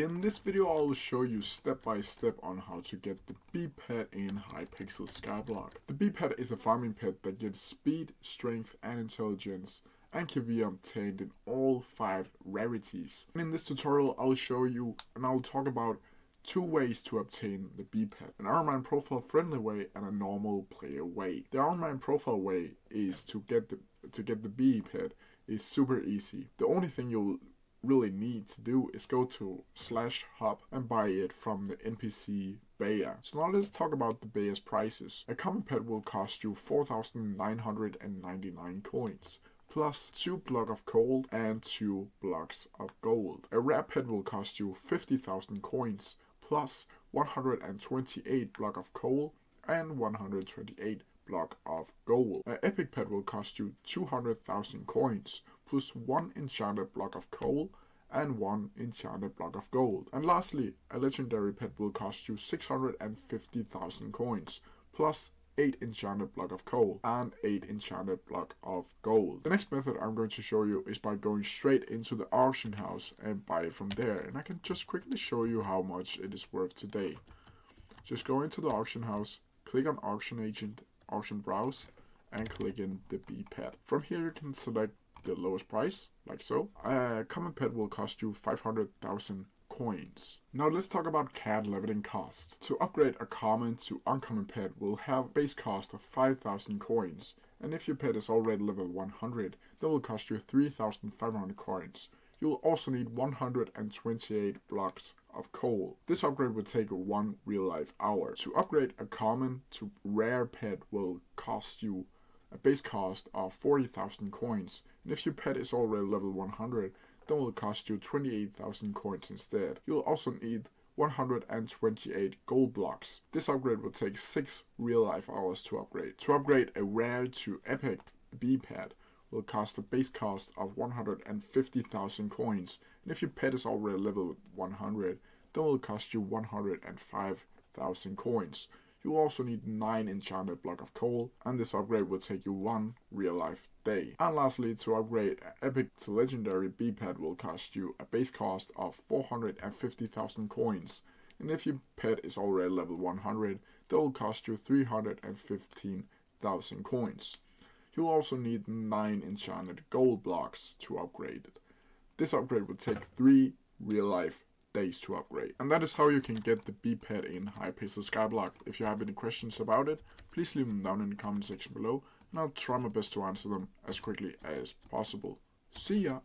In this video I will show you step by step on how to get the bee pet in Hypixel Skyblock. The bee pet is a farming pet that gives speed, strength and intelligence and can be obtained in all 5 rarities. And in this tutorial I'll show you and I'll talk about 2 ways to obtain the bee pet. An online profile friendly way and a normal player way. The online profile way is to get the bee pet is super easy. The only thing you'll really need to do is go to /hub and buy it from the NPC Bayer. So now let's talk about the Bayer's prices. A common pet will cost you 4,999 coins, plus 2 blocks of coal and 2 blocks of gold. A rare pet will cost you 50,000 coins, plus 128 blocks of coal and 128 block of gold. An epic pet will cost you 200,000 coins, plus 1 enchanted block of coal and 1 enchanted block of gold. And lastly, a legendary pet will cost you 650,000 coins, plus 8 enchanted block of coal and 8 enchanted block of gold. The next method I'm going to show you is by going straight into the auction house and buy it from there. And I can just quickly show you how much it is worth today. Just go into the auction house, click on auction agent, auction browse, and click in the bee pet. From here you can select the lowest price, like so. A common pet will cost you 500,000 coins. Now let's talk about cat leveling cost. To upgrade a common to uncommon pet will have base cost of 5,000 coins, and if your pet is already level 100, that will cost you 3,500 coins. You will also need 128 blocks of coal. This upgrade will take 1 real life hour. To upgrade a common to rare pet will cost you a base cost of 40,000 coins, and if your pet is already level 100, then will cost you 28,000 coins instead. You will also need 128 gold blocks. This upgrade will take 6 real life hours to upgrade. To upgrade a rare to epic bee pet will cost a base cost of 150,000 coins, and if your pet is already level 100, then will cost you 105,000 coins. You will also need 9 enchanted block of coal, and this upgrade will take you 1 real life day. And lastly, to upgrade an epic to legendary bee pet will cost you a base cost of 450,000 coins, and if your pet is already level 100, that will cost you 315,000 coins. You'll also need 9 enchanted gold blocks to upgrade it. This upgrade will take 3 real life days to upgrade. And that is how you can get the bee pet in Hypixel Skyblock. If you have any questions about it, please leave them down in the comment section below, and I'll try my best to answer them as quickly as possible. See ya!